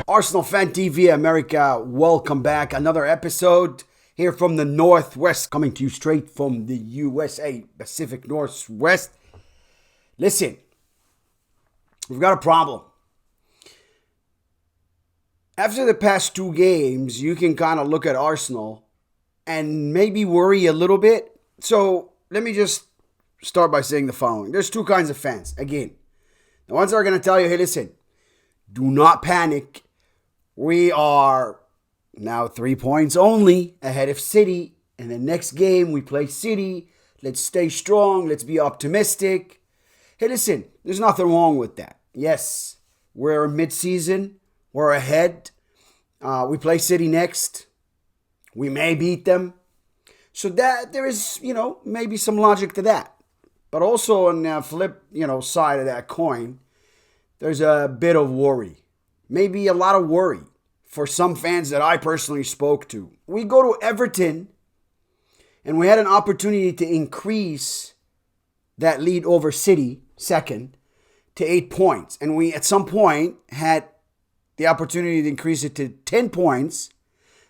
Arsenal Fan TV America, welcome back. Another episode here from the Northwest, coming to you straight from the USA, Pacific Northwest. Listen, we've got a problem. After the past two games, you can kind of look at Arsenal and maybe worry a little bit. So let me just start by saying the following. There's two kinds of fans. Again, the ones that are going to tell you, hey, listen, do not panic. We are now 3 points only ahead of City. And the next game, we play City. Let's stay strong. Let's be optimistic. Hey, listen, there's nothing wrong with that. Yes, we're mid-season. We're ahead. We play City next. We may beat them. So that there is, maybe some logic to that. But also on the flip, side of that coin, there's a bit of worry. Maybe a lot of worry for some fans that I personally spoke to. We go to Everton, and we had an opportunity to increase that lead over City, second, to 8 points. And we, at some point, had the opportunity to increase it to 10 points.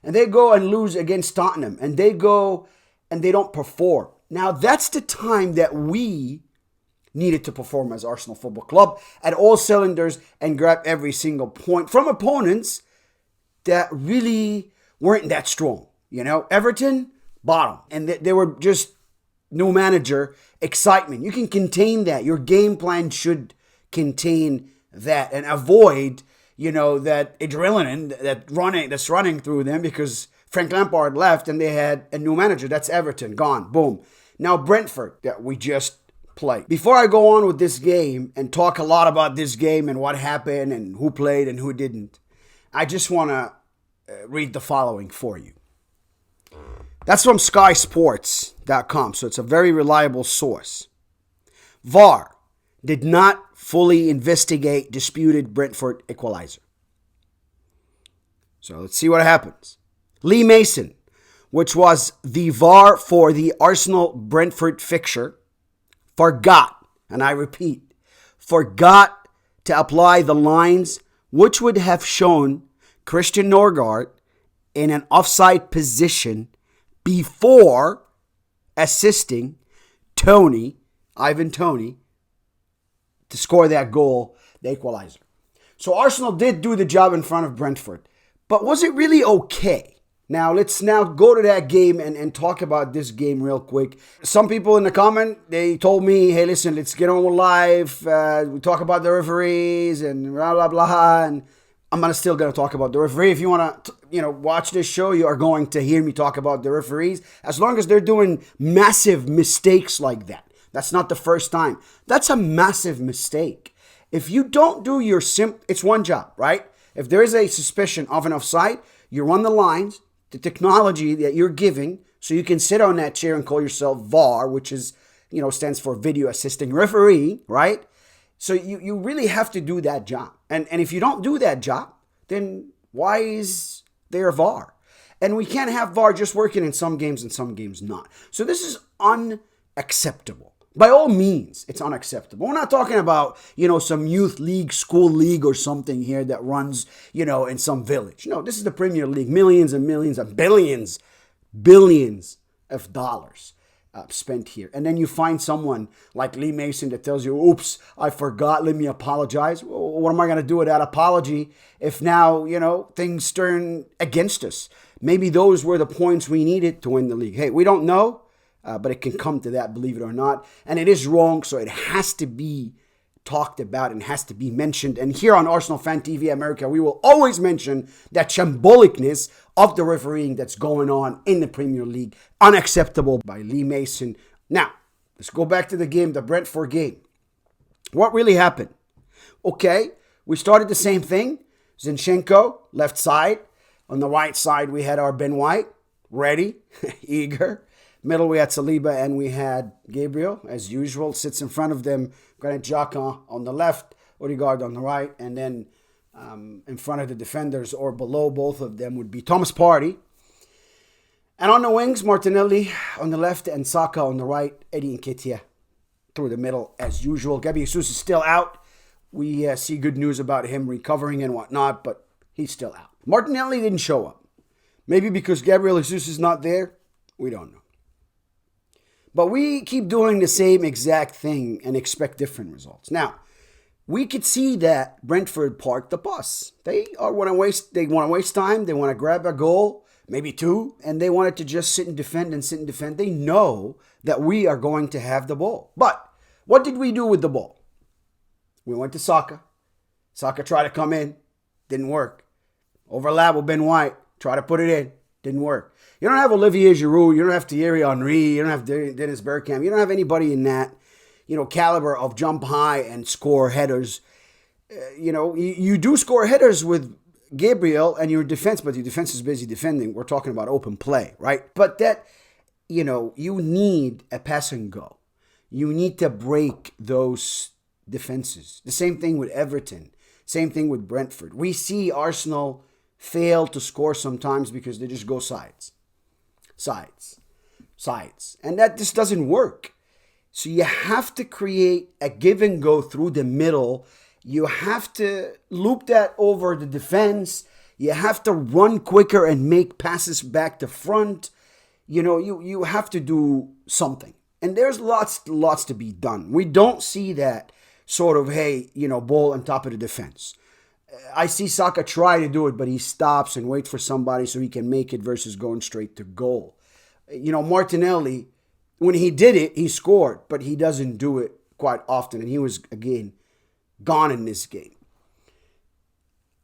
And they go and lose against Tottenham. And they go and they don't perform. Now, that's the time that we needed to perform as Arsenal Football Club at all cylinders and grab every single point from opponents that really weren't that strong. Everton, bottom. And they were just new manager, excitement. You can contain that. Your game plan should contain that and avoid, that adrenaline that's running through them because Frank Lampard left and they had a new manager. That's Everton, gone, boom. Now Brentford, that we just play. Before I go on with this game and talk a lot about this game and what happened and who played and who didn't, I just want to read the following for you. That's from skysports.com, so it's a very reliable source. VAR did not fully investigate disputed Brentford equalizer. So let's see what happens. Lee Mason, which was the VAR for the Arsenal-Brentford fixture, forgot, and I repeat, forgot to apply the lines which would have shown Christian Norgard in an offside position before assisting Ivan Toney, to score that goal, the equalizer. So Arsenal did do the job in front of Brentford, but was it really okay? Now, let's now go to that game and talk about this game real quick. Some people in the comment, they told me, hey, listen, let's get on with live. We talk about the referees and blah, blah, blah. And I'm still going to talk about the referee. If you want to, watch this show, you are going to hear me talk about the referees. As long as they're doing massive mistakes like that. That's not the first time. That's a massive mistake. If you don't do your it's one job, right? If there is a suspicion of an offside, you run the lines, the technology that you're giving, so you can sit on that chair and call yourself VAR, which is, stands for Video Assisting Referee, right? So you really have to do that job. And if you don't do that job, then why is there VAR? And we can't have VAR just working in some games and some games not. So this is unacceptable. By all means, it's unacceptable. We're not talking about, some youth league, school league or something here that runs, in some village. No, this is the Premier League. Millions and millions and billions of dollars spent here. And then you find someone like Lee Mason that tells you, oops, I forgot, let me apologize. Well, what am I going to do with that apology if now, things turn against us? Maybe those were the points we needed to win the league. Hey, we don't know. But it can come to that, believe it or not. And it is wrong, so it has to be talked about and has to be mentioned. And here on Arsenal Fan TV America, we will always mention that shambolicness of the refereeing that's going on in the Premier League. Unacceptable by Lee Mason. Now, let's go back to the game, the Brentford game. What really happened? Okay, we started the same thing. Zinchenko, left side. On the right side, we had our Ben White, ready, eager. Middle, we had Saliba and we had Gabriel, as usual, sits in front of them. Granit Xhaka on the left, Odegaard on the right, and then in front of the defenders or below both of them would be Thomas Partey. And on the wings, Martinelli on the left and Saka on the right, Eddie Nketiah through the middle as usual. Gabi Jesus is still out. We see good news about him recovering and whatnot, but He's still out. Martinelli didn't show up. Maybe because Gabriel Jesus is not there. We don't know. But we keep doing the same exact thing and expect different results. Now, we could see that Brentford parked the bus. They want to waste time. They want to grab a goal, maybe two, and they wanted to just sit and defend. They know that we are going to have the ball. But what did we do with the ball? We went to Saka. Saka tried to come in. Didn't work. Overlap with Ben White. Try to put it in. Didn't work. You don't have Olivier Giroud. You don't have Thierry Henry. You don't have Dennis Bergkamp. You don't have anybody in that, caliber of jump high and score headers. You do score headers with Gabriel and your defense, but your defense is busy defending. We're talking about open play, right? But that, you need a pass and go. You need to break those defenses. The same thing with Everton. Same thing with Brentford. We see Arsenal fail to score sometimes because they just go sides. And that just doesn't work. So you have to create a give and go through the middle. You have to loop that over the defense. You have to run quicker and make passes back to front. You have to do something. And there's lots to be done. We don't see that sort of, ball on top of the defense. I see Saka try to do it, but he stops and waits for somebody so he can make it versus going straight to goal. Martinelli, when he did it, he scored, but he doesn't do it quite often. And he was, again, gone in this game.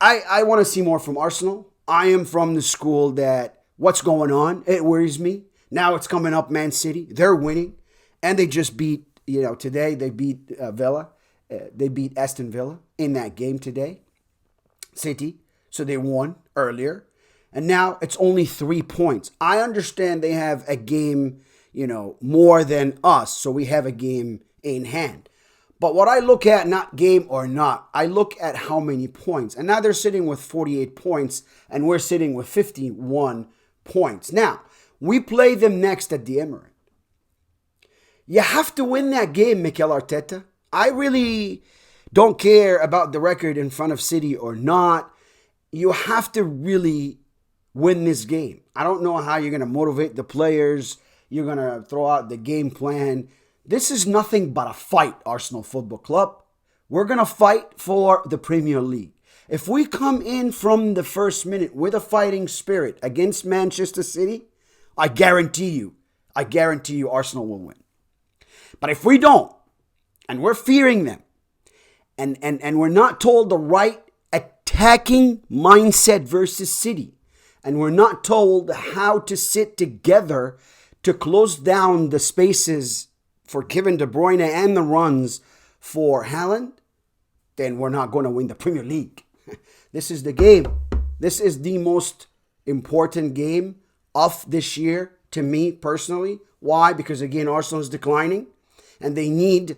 I want to see more from Arsenal. I am from the school that what's going on, it worries me. Now it's coming up ManCity. They're winning. And they just beat, today they beat Villa. They beat Aston Villa in that game today. City. So they won earlier. And now it's only 3 points. I understand they have a game, more than us. So we have a game in hand. But what I look at, not game or not, I look at how many points. And now they're sitting with 48 points and we're sitting with 51 points. Now, we play them next at the Emirates. You have to win that game, Mikel Arteta. I really don't care about the record in front of City or not. You have to really win this game. I don't know how you're going to motivate the players. You're going to throw out the game plan. This is nothing but a fight, Arsenal Football Club. We're going to fight for the Premier League. If we come in from the first minute with a fighting spirit against Manchester City, I guarantee you Arsenal will win. But if we don't, and we're fearing them, and we're not told the right attacking mindset versus City, and we're not told how to sit together to close down the spaces for Kevin De Bruyne and the runs for Haaland, then we're not going to win the Premier League. This is the game. This is the most important game of this year to me personally. Why? Because again, Arsenal is declining and they need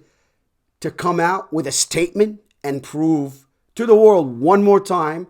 to come out with a statement and prove to the world one more time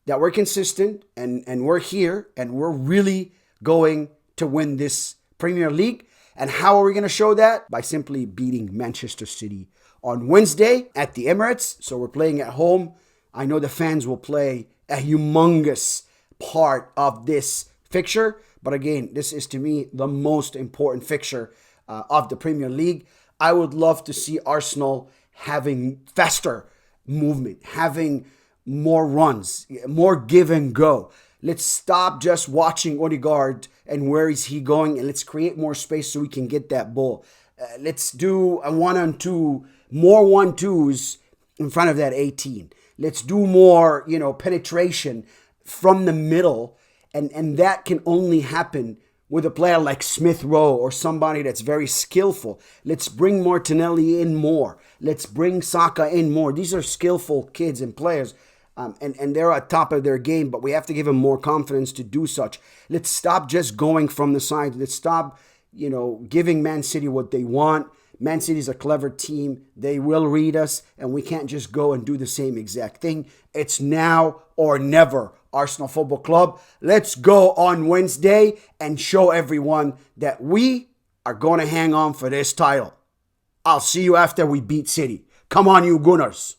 that we're consistent and we're here and we're really going to win this Premier League. And how are we going to show that? By simply beating Manchester City on Wednesday at the Emirates. So we're playing at home. I know the fans will play a humongous part of this fixture. But again, this is to me the most important fixture of the Premier League. I would love to see Arsenal having faster movement, having more runs, more give and go. Let's stop just watching Odegaard and where is he going, and let's create more space so we can get that ball. Let's do a 1-on-2, more 1-2s in front of that 18. Let's do more, penetration from the middle, and that can only happen with a player like Smith Rowe or somebody that's very skillful. Let's bring Martinelli in more. Let's bring Saka in more. These are skillful kids and players. And they're at top of their game, but we have to give them more confidence to do such. Let's stop just going from the side. Let's stop, giving ManCity what they want. ManCity's a clever team. They will read us, and we can't just go and do the same exact thing. It's now or never, Arsenal Football Club. Let's go on Wednesday and show everyone that we are going to hang on for this title. I'll see you after we beat City. Come on, you Gunners.